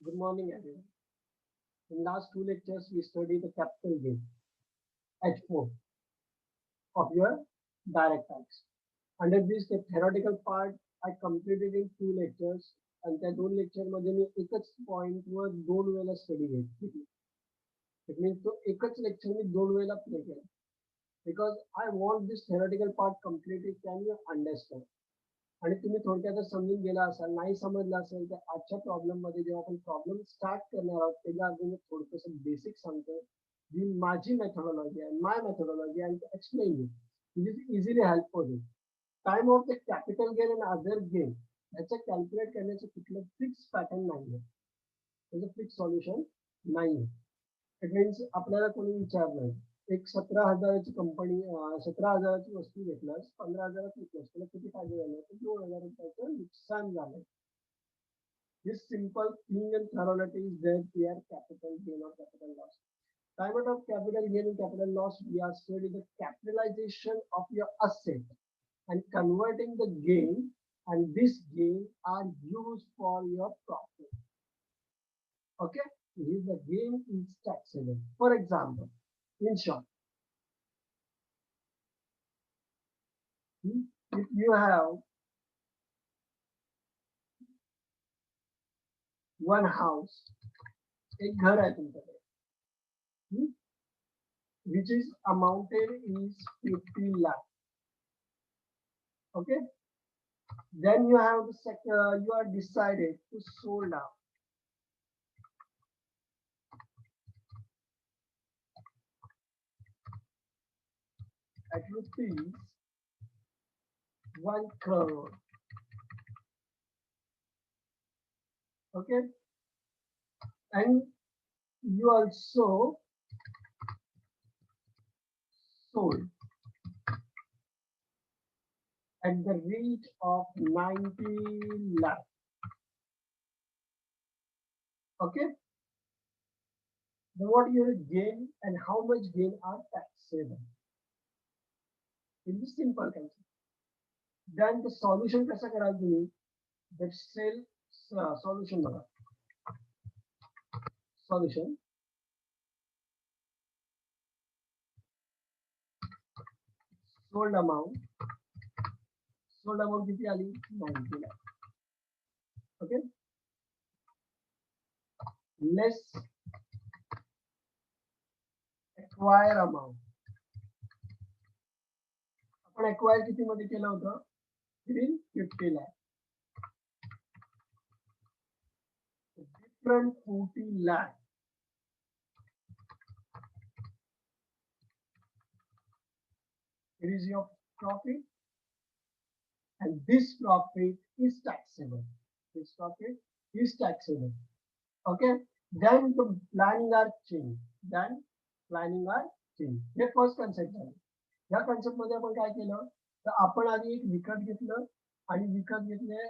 Good morning, everyone. In last two lectures, we studied the capital gain, H4, of your direct tax. Under this, the theoretical part I completed in two lectures, आणि त्या दोन लेक्चरमध्ये मी एकच पॉइंटवर दोन वेळेला study घेतली. It means तो एकच लेक्चर मी दोन वेळेला प्ले केला. Because I want this theoretical part completely can you understand. आणि तुम्ही थोडक्यातच समजून गेला असाल, नाही समजलं असेल तर आजच्या प्रॉब्लेम मध्ये जेव्हा आपण प्रॉब्लेम स्टार्ट करणार आहोत त्याच्या आधी मी थोडंसं बेसिक सांगतो. जी माझी मेथोडॉलॉजी आहे, माय मेथोडॉलॉजी आणि explain you is easily help for you. Time of the capital gain and other gain याचं कॅल्क्युलेट करण्याचं कुठलं फिक्स पॅटर्न नाहीये, त्याचं फिक्स सॉल्युशन नाहीये. इट मीन्स आपल्याला कोणी विचारलं एक 17,000ची कंपनी, 17,000ची वस्तू घेतल्यास 15,000 विकल्यास त्याला किती फायदे झाले, तर 2,000 रुपयाचं नुकसान झालंय. This simple thing and thoroughly is there clear capital gain or capital loss. Time out of capital gain and capital loss, we are studying the capitalization of your asset and converting the gain, and this gain are used for your profit. Okay, if the gain is taxable. For example, in short, if you have one house, एक घर आहे तुमच्याकडे, which is amounted is 50 lakh. Okay, then you have you are decided to sold out at rupees 1 crore. Okay, and you also sold at the rate of 90 lakh. Okay, then what you will gain and how much gain are taxable in this simple concept. Then the solution कसा कराल तुम्ही, the solution बघा. Solution sold amount किती आली, 90 lakh. Okay, less acquire amount. आपण acquire किती मध्ये केलं होतं, 50 lakh. Different 40 lakh. It is your profit, and this profit is taxable. This profit is taxable. Okay, then the planning are changed. Then planning are changed. हे first concept आहे. या concept मध्ये आपण काय केलं, तर आपण आधी एक विकत घेतलं आणि विकत घेतले,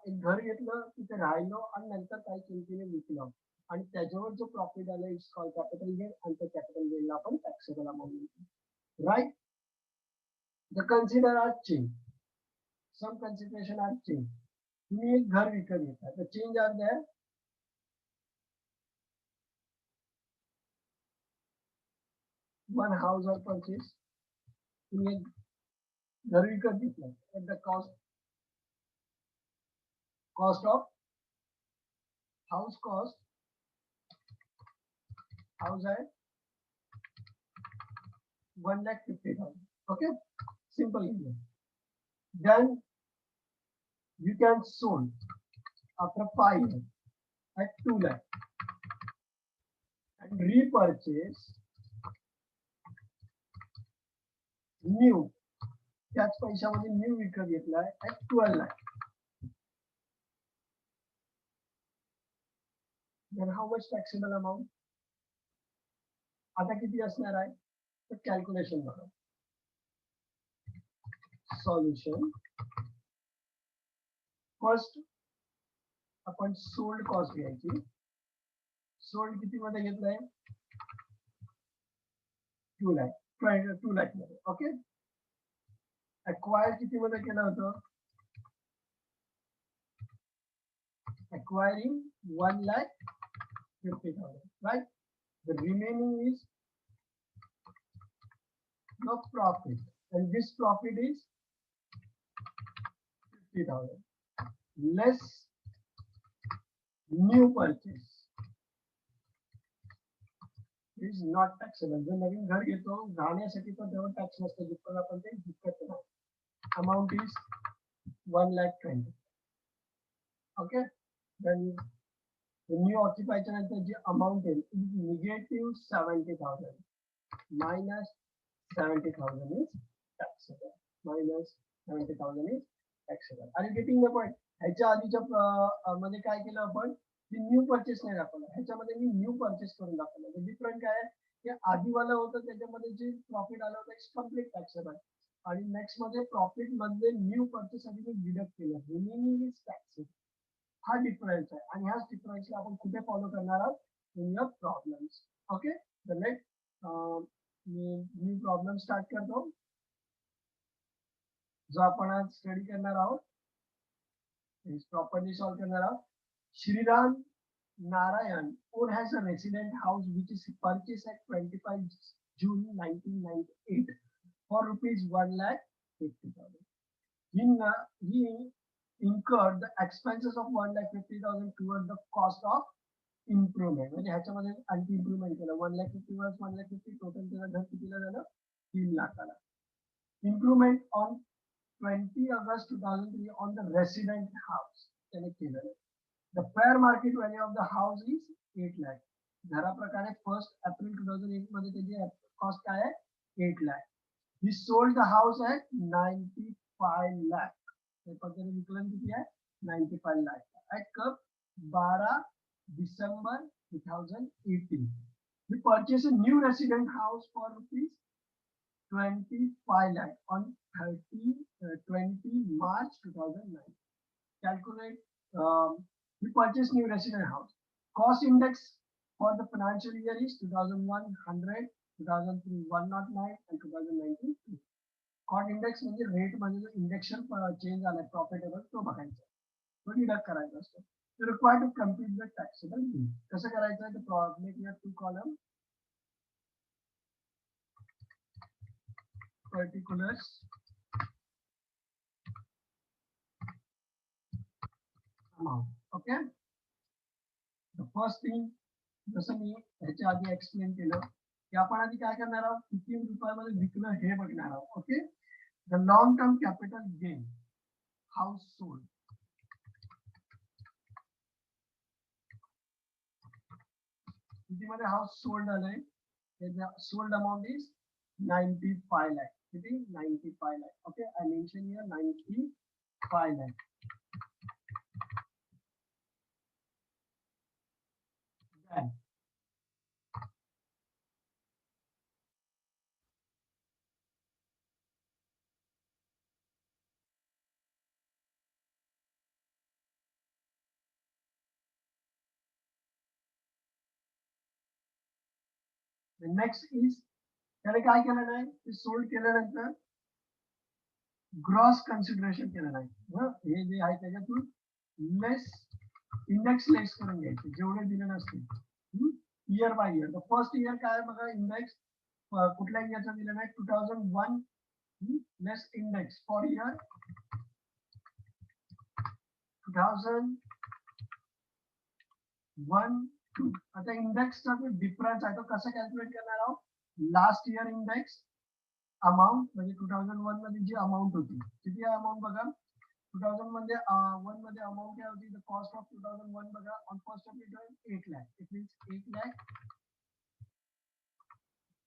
एक घर घेतलं, तिथे राहिलो आणि नंतर काही किमतीने विकलं आणि त्याच्यावर जो प्रॉफिट आला इट्स कॉल्ड कॅपिटल गेन, आणि त्या कॅपिटल गेनला आपण taxable amount. Right, the consider are changed. Some consideration are changed. तुम्ही एक घर विकत घेता, the change are there. One house or purchase. तुम्ही एक घर विकत घेतलं at the cost of house cost. House आहे 1,50,000. Okay, simple English. Then you can sold after 5 years at 2 lakh and repurchase new, त्याच पैशामध्ये न्यू विकत घेतलाय at 12 lakh. Then how much taxable amount? आता किती असणार आहे, तर कॅल्क्युलेशन बघा. सॉल्युशन फर्स्ट आपण सोल्ड कॉस्ट घ्यायची. सोल्ड किती मध्ये घेतलाय, 2 lakh. 2 lakh मध्ये. ओके, अक्वायर किती मध्ये केलं होतं, acquiring 1,50,000, right? The remaining is the profit, and this profit is 50,000 less new purchase is not taxable. जर नवीन घर घेतो राहण्यासाठी तर तेव्हा टॅक्स नसतो, जिथपर्यंत आपण ते विकत नाही. Amount is 1,20,000. Okay, then the new occupier नंतर जी amount is negative 70,000 minus 70,000 is taxable. Minus 70,000 is taxable. Are you getting the point? ह्याच्या आधीच्या मध्ये काय केलं आपण, की न्यू परचेस नाही दाखवलं, ह्याच्यामध्ये मी न्यू परचेस करून दाखवलं. डिफरंट काय आहे, की आधीवाला होतं त्याच्यामध्ये जे प्रॉफिट आलं होतं इट्स कम्प्लीट टॅक्सेबल, आणि नेक्स्ट मध्ये प्रॉफिट मध्ये न्यू परचेस साठी मी डिडक्ट केलं, रिमेनिंग इज टॅक्सेबल. हा डिफरन्स आहे, आणि ह्याच डिफरन्सला आपण कुठे फॉलो करणार आहोत, in your problems. Okay, the next me new problem start करतो जो आपण आज स्टडी करणार आहोत, प्रॉपर्ली सॉल्व करणार आहोत. Shriram Narayan or has a resident house which is purchased at 25 June 1998 for rupees 1,50,000. He incurred the expenses of 1,50,000 toward the cost of improvement. म्हणजे ह्याच्यामध्ये आणखी इम्प्रुव्हमेंट केलं. 1,50,000 वर 1,50,000 टोटल त्याला घर कितीला झालं, 3,00,000. Improvement on 20 August 2003 on the resident house त्याने केलं. The fair market value of the house is 8 lakh. घराप्रकारे 1st April 2008 मध्ये त्याची कॉस्ट काय आहे, 8 lakh. He sold the house at 95 lakh. ते पद्धतीने विकलन किती आहे, 95 lakh. At कब, 12 December 2018. He purchased a new resident house for rupees 25 lakh on 20 March 2009. Calculate. We purchased new resident house. Cost index for the financial year is 2001 100, 2003 109, and 2019 2. Cost index म्हणजे rate मध्ये जो induction change झालाय profitable तो बघायचा, तो deduct करायचा असतो. तो required to complete the taxable bill. कसं करायचं आहे, तर make your 2 column particulars amount. Okay, the first thing जसं मी ह्याच्या आधी एक्सप्लेन केलं की आपण आधी काय करणार आहोत, किती रुपयामध्ये विकलं हे बघणार आहोत. Okay, the long term capital gain house sold. कितीमध्ये हाऊस सोल्ड आलंय, सोल्ड अमाउंट इज 95 lakh. किती, 95 lakh. Okay, I mention here 95 lakh. Then the next is त्याने काय केलं नाही, ते सोल्ड केल्यानंतर ग्रॉस कन्सिडरेशन केलं नाही. हे जे आहे त्याच्यातून लेस इंडेक्स लेस करून घ्यायचे जेवढे दिले नसतील year by year. The first year काय बघा, इंडेक्स कुठल्या इयरचा दिलं नाही, 2001 लेस इंडेक्स फॉर इयर 2001 2. आता इंडेक्सचा जो डिफरन्स आहे तो कसं कॅल्क्युलेट करणार आहोत, लास्ट इयर इंडेक्स अमाउंट म्हणजे 2001 मध्ये जी अमाउंट होती, किती अमाउंट बघा, 2001 मध्ये अमाउंट काय होती, द कॉस्ट ऑफ 2001 बघा on first of April 8 lakh. It means 8 lakh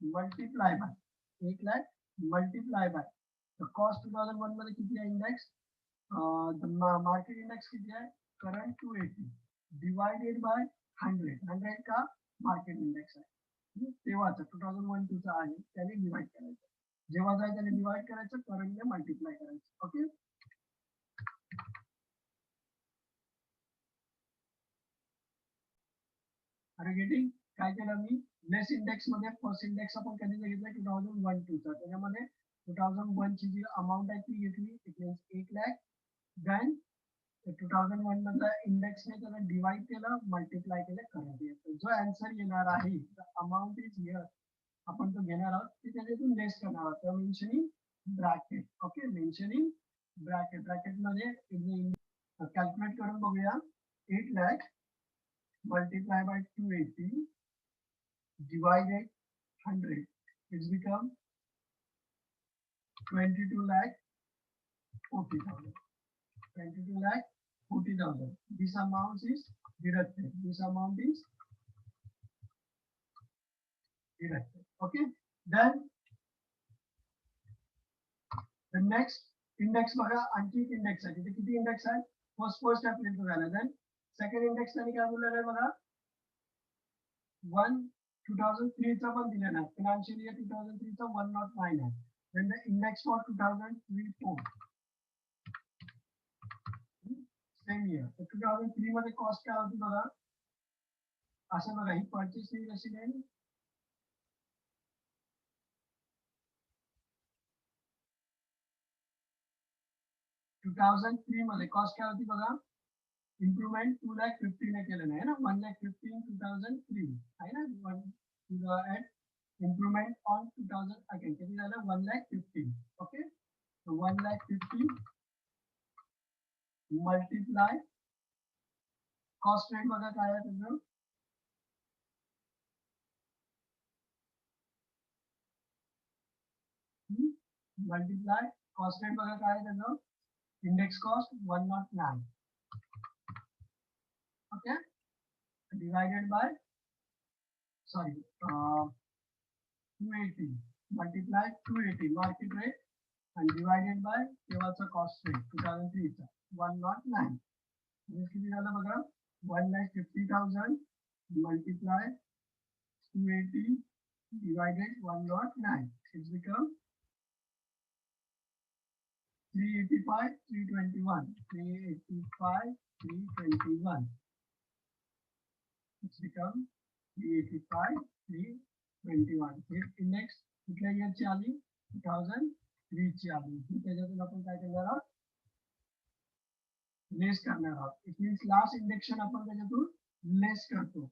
multiply by 8 lakh multiply by the cost 2001 मध्ये किती आहे इंडेक्स, द मार्केट इंडेक्स किती आहे, करंट 280 डिवाइडेड बाय 100. 100 का मार्केट इंडेक्स आहे, तेव्हाचा 2001 2 चा आहे, त्याने डिवाइड करायचं. जेव्हा जाय त्याने डिवाइड करायचं, करंटने मल्टिप्लाय करायचं. ओके, अरे गेटिंग. काय केलं मी, लेस इंडेक्स मध्ये फर्स्ट इंडेक्स आपण कधी घेतलं, 2001 2 चा. त्याच्यामध्ये 2001 ची जी अमाउंट आहे ती घेतली, इट मीन्स 8 lakh. देन 2001 मधला इंडेक्सने त्याला डिवाइड केलं, मल्टिप्लाय केलं करंट इयर. जो आन्सर येणार आहे अमाऊंट इज हिअर, आपण तो घेणार आहोत ते त्याच्यातून लेस करणार आहोत. तर mentioning bracket. Okay, mentioning bracket. Bracket मध्ये कॅल्क्युलेट करून बघूया. 8 lakh multiply by 280 divided 100, it's become 22 lakh 40,000. 22 lakh 40,000. This amount is deducted. This amount is deducted. Okay. Then the next index बघा, आणखी एक इंडेक्स आहे. तिथे किती इंडेक्स आहे? फर्स्ट एप्रिल झाला. देन सेकंड इंडेक्स त्यांनी काय बोललेलं आहे बघा, 2003 चा पण दिलेला आहे. फिनान्शियल इयर 2003 चा 109 आहे. Then the index for 2003-4 same year. तर 2003 मध्ये कॉस्ट काय होती बघा, असं बघा, ही परचेस रेसिडेंट 2003 मध्ये कॉस्ट काय होती बघा, इम्प्रुव्हमेंट 2,15,000 ने केलं नाही ना, 1,15,000 2003 आहे ना. इम्प्रुव्हमेंट ऑन 2000 अगेन किती झालं, 1,15,000. ओके, 1,15,000 मल्टिप्लाय कॉस्ट रेट बघा काय आहे त्याचं, मल्टिप्लाय कॉस्ट रेट बघा काय आहे त्याचं, index cost 109. Okay, divided by 280 multiply 280 market rate and divided by तेव्हाचा cost rate 2003 चा 109. म्हणजे किती झालं बघा, 1,50,000 multiply 280 divided 109, it's become 385 321 385 321, it's become 385 321. Index कुठल्या इयरची आली, 2003 ची आली. त्याच्यातून आपण काय करणार आहोत, लेस करणार आहोत. इट मीन्स लास्ट इंडेक्शन आपण त्याच्यातून लेस करतो.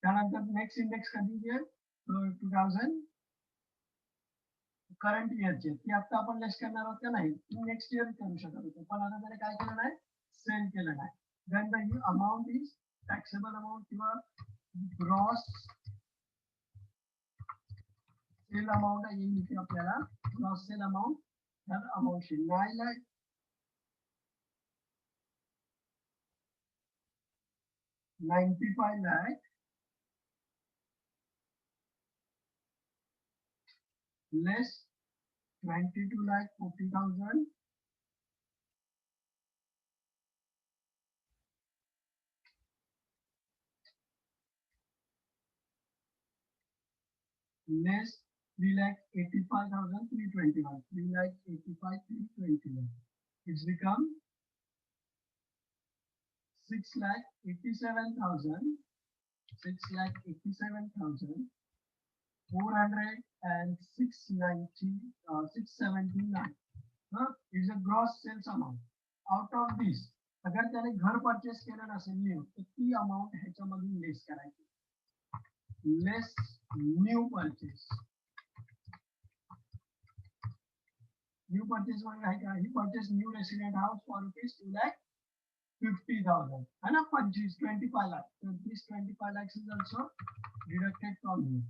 त्यानंतर नेक्स्ट इंडेक्स कधी येईल, 2000 करंट इयरचे, ती आता आपण लेस करणार आहोत का नाही, नेक्स्ट इयर करू शकत होतो, पण आता त्याने काय केलं नाही, सेल केलं नाही. Then the amount is taxable amount किंवा ग्रॉस सेल अमाऊंट येईल इथे आपल्याला. ग्रॉस सेल अमाऊंट, तर अमाऊंट शी 95 lakh less 22 lakh 40,000 less 3,85,321, 3,85,321. It's become 6,87,000, 6,87,406.90 679 is a gross sales amount. Out of this, अगर त्याने घर परचेस केलं नसेल न्यू, तर ती अमाऊंट ह्याच्यामधून लेस करायची. Less new purchase. New purchase म्हणजे काय का, ही purchase new resident house for ₹2,50,000 है ना, 25 lakh. So this 25 lakhs is also deducted from here.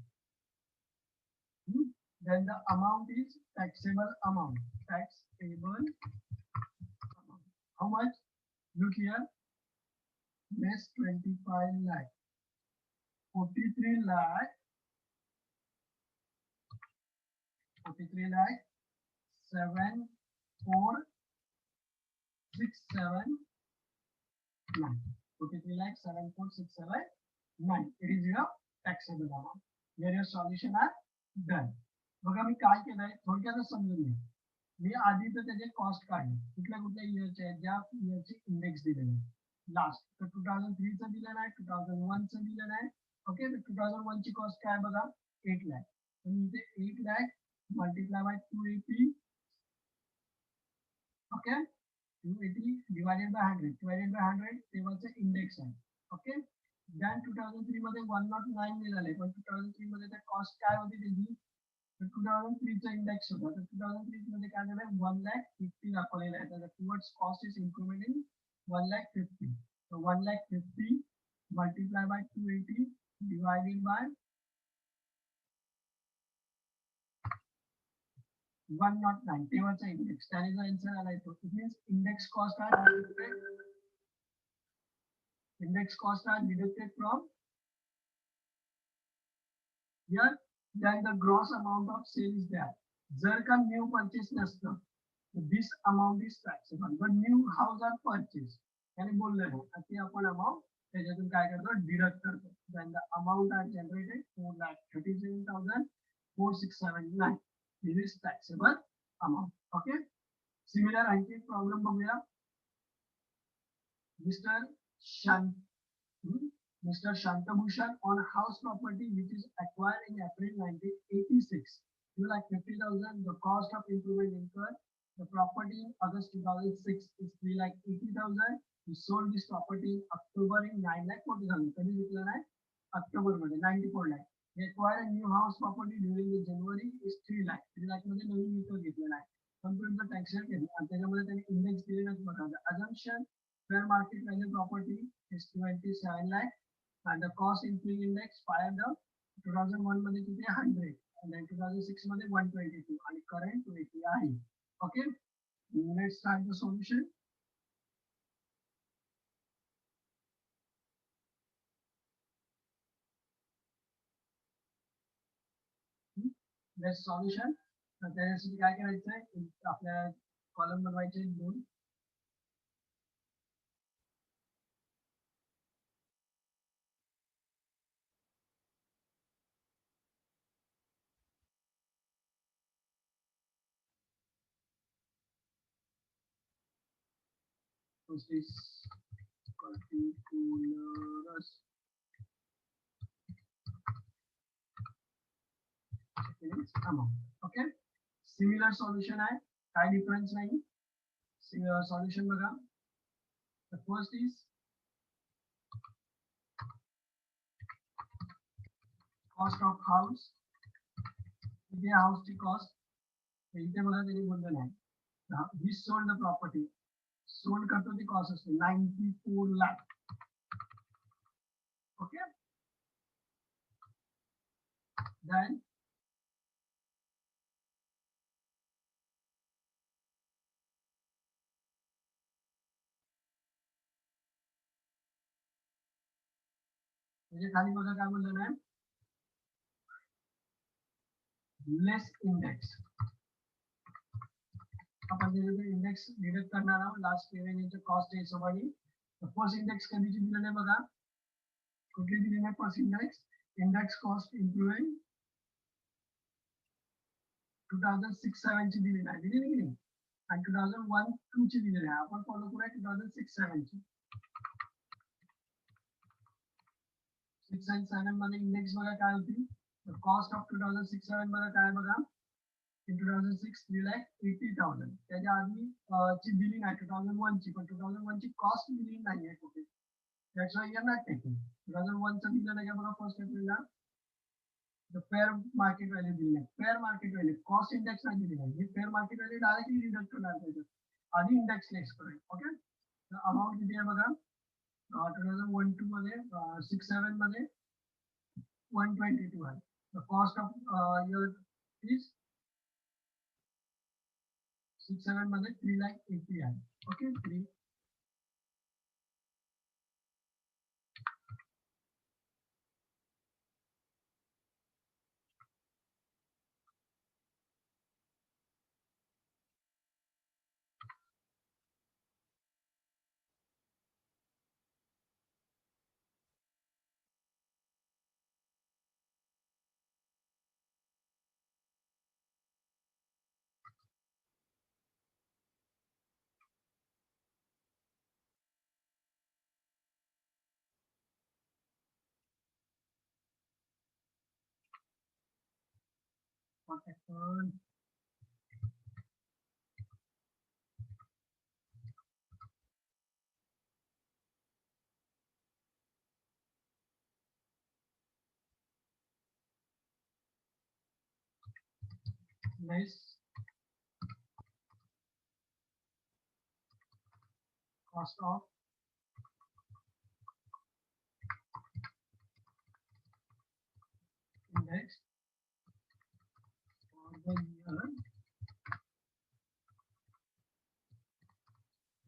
Then the amount is taxable amount. Taxable amount. How much? Look here. Less 25 lakh. 43 lakh. 43 lakh 7,467,9. 43 lakh 7,467,9. It is your taxable amount. Here your solution are done. बघा मी काय केलंय थोडक्यातच समजून घ्या. मी आधी तर त्याचे cost काढले, कुठल्या कुठल्या इयरचे आहेत, ज्या इयरचे इंडेक्स दिलेले आहे. लास्ट तर 2003 चं दिलेलं आहे, 2001 चं दिलेलं आहे. ओके, तर 2001 ची कॉस्ट काय बघा, 8 lakh. तर मी इथे 8 lakh multiply by 280. Okay, 280 divided by 100 divided by 100 तेव्हाचं इंडेक्स आहे. ओके. then 2003 मध्ये 109 मिळाले, पण 2003 मध्ये त्या कॉस्ट काय होती त्याची, तर 2003 चा इंडेक्स होता, तर 2003 मध्ये काय झालं 1,50,000 दाखवलेलं आहे, तर towards cost is increment in 1,50,000. so 1,50,000 multiply by 280 divided by 109 तेव्हाचा इंडेक्स, त्याने जो आन्सर आला तो it means index cost are deducted from here, then the gross amount of sale is there. जर का न्यू परचेस नसतं, this amount is taxable, but new house are purchased याने बोललं नाही, ते आपण अमाउंट त्याच्यातून काय करतो डिडक्ट करतो. then the amount are generated 4,37,4679. this is taxable amount. okay. similar आणखी प्रॉब्लेम बघूया. मिस्टर शांत Mr. Shantabhushan on house property which is acquired in April 1986. 2,50,000. The cost of improvement incurred. The property in August 2006 is 3,80,000. He sold this property in October in 9,40,000. कधी घेतलं नाही? October मध्ये 94 lakh. He acquired a new house property during the January is 3 lakh. 3 lakh मध्ये नवीन विकत घेतलेला आहे. Compute the tax rate आणि त्याच्यामध्ये त्यांनी इंडेक्स दिलेलं बघा. The assumption fair market value property is 27 lakh. and the cost increase index fired the 2001 मध्ये किती 100 and then 2006 मध्ये 122 आणि current 280 आहे. okay. let's start the solution. let's solution. तर त्यासाठी काय करायचं आहे, आपल्या कॉलम बनवायचे दोन. First is particulars. Second is amount. Okay. Similar solution आहे, काय डिफरन्स नाही. solution बघा. The first is cost of house. इथे house ची cost इथे बघा त्यांनी बोललं नाही. we sold the property. sold करतो ती cost असते 94 lakh. okay. then खाली बघा काय बोललं नाही, लेस इंडेक्स. आपण त्याचे इंडेक्स डिडक्ट करणार आहोत लास्ट रेव्हेन्यूच्या कॉस्ट हिशोबाने. फर्स्ट इंडेक्स कधीची दिलेलं आहे बघा, कुठली दिलेली आहे first index, index cost improving 2006-07 ची दिलेली आहे, दिलेली की नाही, आणि 2001-02 ची दिलेली आहे. आपण फॉलो करूया 2006-07 ची. 6 and 7 मध्ये इंडेक्स बघा काय होती, कॉस्ट ऑफ 2006-07 बघा काय बघा, in 2006 3,80,000. त्याच्या आधी ची दिली नाही 2001 ची, पण 2001 ची कॉस्ट दिली नाही आहे कुठे, that's why you are not taking. 2001 चं दिलं नाही का बघा फर्स्ट एप्रिलला, the fair market value दिली नाही, fair market value cost index नाही दिली नाही, हे fair market value directly deduct करणार त्याच्यात, आधी इंडेक्स लेस करेल. ओके. तर अमाऊंट किती आहे बघा, 2001-02 मध्ये 6-7 मध्ये 122 आहे. the cost of your is 6-7 मध्ये 3,80,000 आहे. Okay. 3 1 less cost of index for the year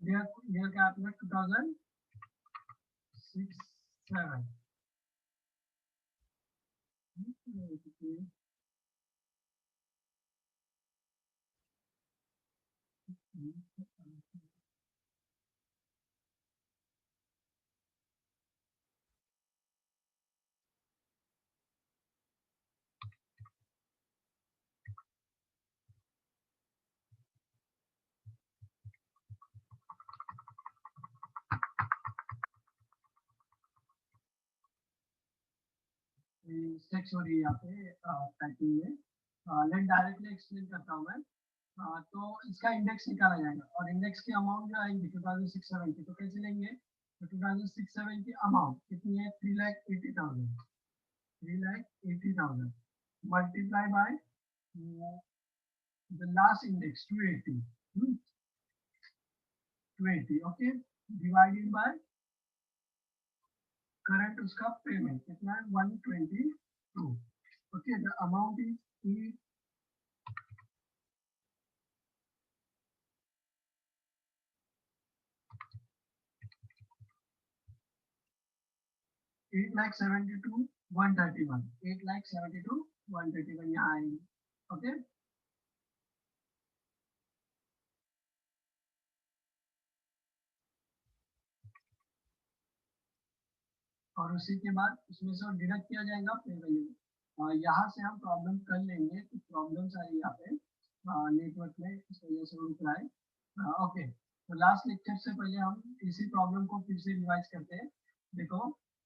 क्या आपने 2006-7 मिस्टेक्स हो रही है यहाँ पे टाइपिंग में। लेट डायरेक्टली एक्सप्लेन करता हूँ मैं। तो इसका इंडेक्स निकाला जाएगा और इंडेक्स की अमाउंट जो आएंगी 2670, तो कैसे लेंगे? तो 2670 अमाउंट कितनी है? 3,80,000 3,80,000 multiply by the last index 280 280 okay divided by current उसका पेमेंट कितना है 122 ओके द अमाउंट इज 8,72,131 8,72,131 यहाँ आएंगे ओके और उसी के बाद उसमें से डिडक्ट किया जाएगा पे वैल्यू। यहाँ से हम प्रॉब्लम कर लेंगे तो प्रॉब्लम सारी यहाँ पे नेटवर्क में इस वजह से रुक रहा है। ओके तो लास्ट लेक्चर से पहले हम इसी प्रॉब्लम को फिर से रिवाइज करते हैं। देखो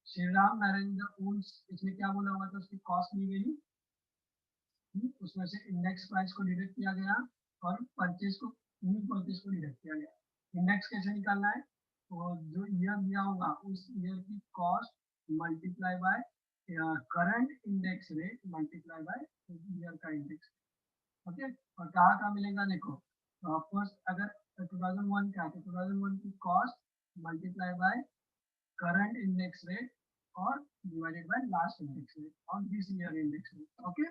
श्रीराम नरेंद्र उल्स इसमें क्या बोला हुआ था? उसकी कॉस्ट ली गई, उसमें से इंडेक्स प्राइस को डिडक्ट किया गया और परचेज को न्यू परचेज को डिडक्ट किया गया। इंडेक्स कैसे निकालना है? तो जो ईयर दिया होगा उस ईयर की cost multiply by current index rate multiply by year का इंडेक्स। ओके और कहाँ कहाँ मिलेगा? देखो फर्स्ट अगर 2001 का तो 2001 की cost multiply by current index rate और divided by last index rate और this year index rate. Okay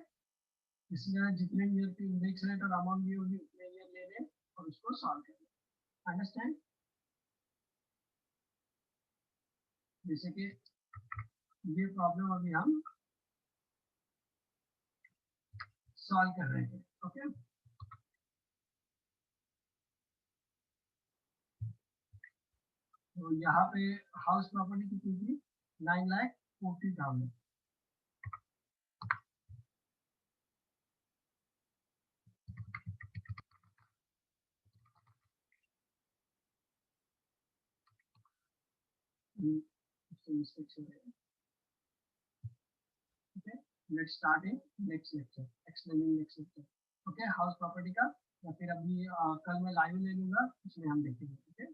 इसमें जितने ईयर के इंडेक्स रेट और अमाउंट दी होगी उतने ईयर ले लें और उसको सॉल्व करें। अंडरस्टैंड? जैसे कि ये प्रॉब्लम अभी हम सॉल्व कर रहे हैं। ओके तो यहाँ पे हाउस प्रॉपर्टी कितनी थी? 9,40,000 let's start in next lecture explaining next lecture. Okay house property का या फिर अभी कल मैं लाइव ले लूंगा उसमें हम देखेंगे। ओके